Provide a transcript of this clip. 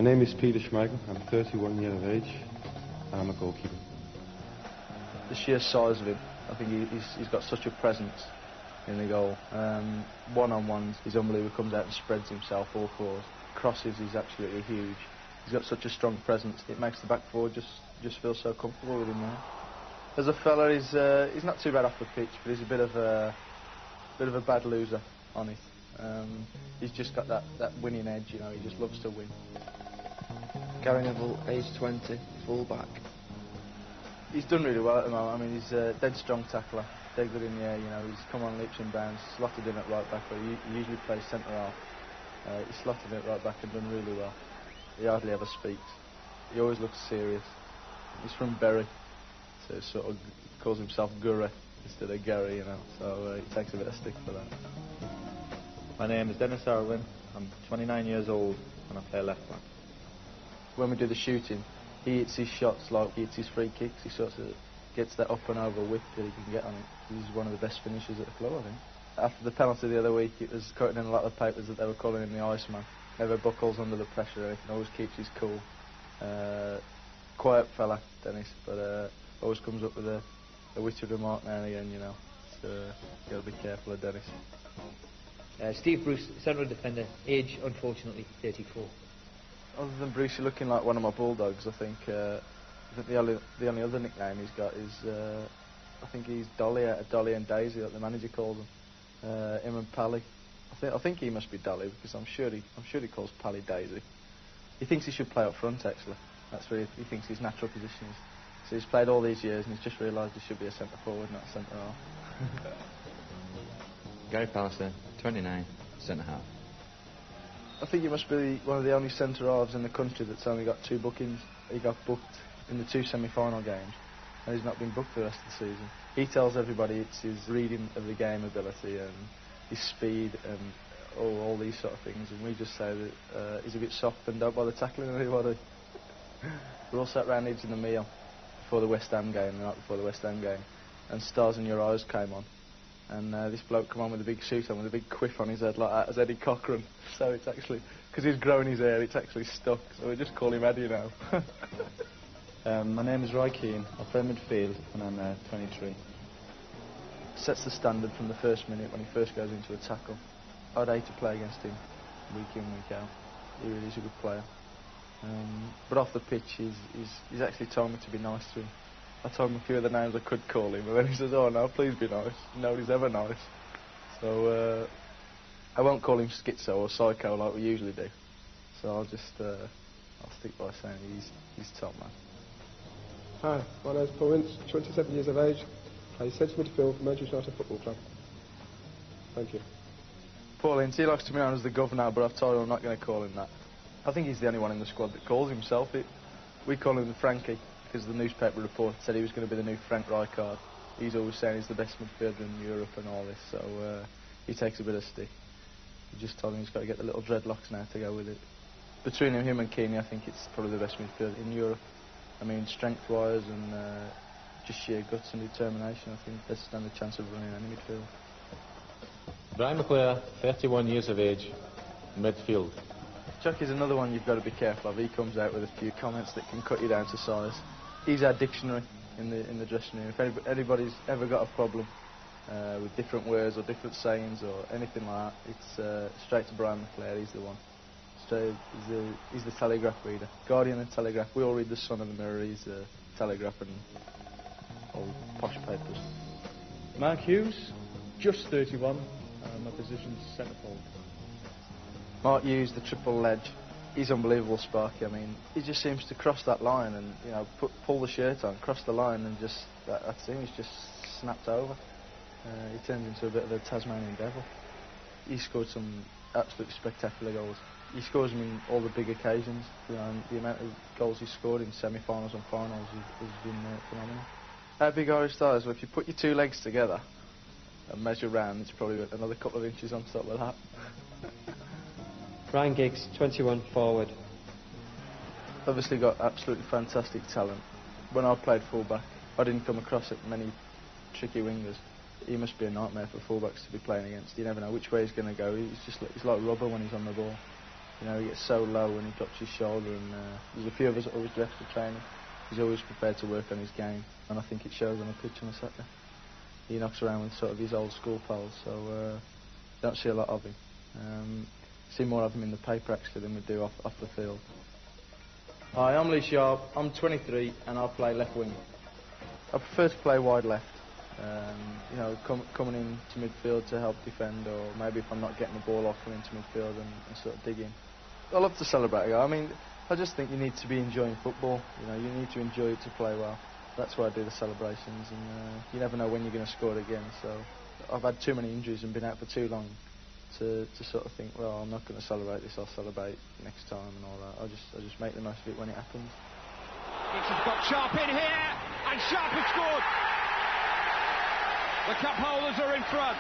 name is Peter Schmeichel. I'm 31 years of age, and I'm a goalkeeper. The sheer size of him, I think he's got such a presence in the goal. One-on-ones, he's unbelievable. Comes out and spreads himself all fours. Crosses, he's absolutely huge. He's got such a strong presence. It makes the back four just feel so comfortable with him now. As a fella, he's not too bad off the pitch, but he's a bit of a bad loser on it. He's just got that winning edge, you know. He just loves to win. Gary Neville, age 20, full back. He's done really well at the moment. I mean, he's a dead strong tackler, dead good in the air, you know. He's come on leaps and bounds, slotted in at right back, but he usually plays centre half. He's slotted in at right back and done really well. He hardly ever speaks. He always looks serious. He's from Bury, so he sort of calls himself Gurry instead of Gary, you know, so he takes a bit of stick for that. My name is Dennis Irwin. I'm 29 years old and I play left back. When we do the shooting, he hits his shots like he hits his free kicks. He sort of gets that up and over whip that he can get on it. He's one of the best finishers at the club, I think. After the penalty the other week, it was cutting in a lot of the papers that they were calling him the Iceman. Never buckles under the pressure or anything, always keeps his cool. Quiet fella, Dennis, but always comes up with a witty remark now and again, you know. So you got to be careful of Dennis. Steve Bruce, central defender, age unfortunately 34. Other than Brucey looking like one of my bulldogs, I think the only other nickname he's got is I think he's Dolly and Daisy, like the manager calls him. Him and Pally. I think he must be Dolly because I'm sure he calls Pally Daisy. He thinks he should play up front actually. That's where he thinks his natural position is. So he's played all these years and he's just realised he should be a centre forward, not a centre half. Gary Pallister, 29, centre half. I think he must be one of the only centre halves in the country that's only got 2 bookings. He got booked in the 2 semi-final games and he's not been booked for the rest of the season. He tells everybody it's his reading of the game ability and his speed and all these sort of things, and we just say that he's a bit soft and don't bother tackling anybody. We're all sat round eating the meal before the West Ham game, the night before the West Ham game, and Stars in Your Eyes came on. And this bloke come on with a big suit on, with a big quiff on his head like that, as Eddie Cochran. So it's actually, because he's growing his hair, it's actually stuck. So we just call him Eddie now. My name is Roy Keane. I play midfield and I'm 23. Sets the standard from the first minute when he first goes into a tackle. I'd hate to play against him week in, week out. He really is a good player. But off the pitch, he's actually told me to be nice to him. I told him a few of the names I could call him, and then he says, "Oh no, please be nice." Nobody's ever nice. So I won't call him schizo or psycho like we usually do. So I'll just I'll stick by saying he's top man. Hi, my name's Paul Ince, 27 years of age, plays centre midfield for Manchester United Football Club. Thank you. Paul Ince, he likes to be known as the governor, but I've told him I'm not going to call him that. I think he's the only one in the squad that calls himself it. We call him the Frankie, because the newspaper report said he was going to be the new Frank Rijkaard. He's always saying he's the best midfielder in Europe and all this, so he takes a bit of stick. We just told him he's got to get the little dreadlocks now to go with it. Between him and Keane, I think it's probably the best midfielder in Europe. I mean, strength-wise and just sheer guts and determination, I think they stand a chance of running any midfield. Brian McClare, 31 years of age, midfield. Chuck is another one you've got to be careful of. He comes out with a few comments that can cut you down to size. He's our dictionary in the dressing room. If anybody's ever got a problem with different words or different sayings or anything like that, it's straight to Brian McClare. He's the one. He's the Telegraph reader. Guardian and Telegraph. We all read the Sun and the Mirror. He's the Telegraph and all posh papers. Mark Hughes, just 31. My position's centre forward. Mark Hughes, the triple ledge. He's unbelievable, Sparky. I mean, he just seems to cross that line and, you know, pull the shirt on, cross the line, and just that's him. He's just snapped over. He turns into a bit of a Tasmanian devil. He scored some absolutely spectacular goals. He scores them in all the big occasions. You know, and the amount of goals he scored in semi-finals and finals has been phenomenal. How big are his thighs? Well, if you put your 2 legs together and measure round, it's probably another couple of inches on top of that. Ryan Giggs, 21, forward. Obviously got absolutely fantastic talent. When I played fullback, I didn't come across it many tricky wingers. He must be a nightmare for fullbacks to be playing against. You never know which way he's going to go. He's like rubber when he's on the ball. You know, he gets so low when he drops his shoulder, and there's a few of us that always left the training. He's always prepared to work on his game, and I think it shows on the pitch on a Saturday. He knocks around with sort of his old school pals, so don't see a lot of him. See more of him in the paper actually than we do off the field. Hi, I'm Lee Sharp, I'm 23 and I play left wing. I prefer to play wide left, you know, coming into midfield to help defend, or maybe if I'm not getting the ball off, coming into midfield and sort of dig in. I love to celebrate. I mean, I just think you need to be enjoying football, you know, you need to enjoy it to play well. That's why I do the celebrations, and you never know when you're going to score it again, so I've had too many injuries and been out for too long to sort of think, well, I'm not going to celebrate this, I'll celebrate next time and all that. I just make the most of it when it happens. It's got Sharp in here, and Sharp has scored. The cup holders are in front.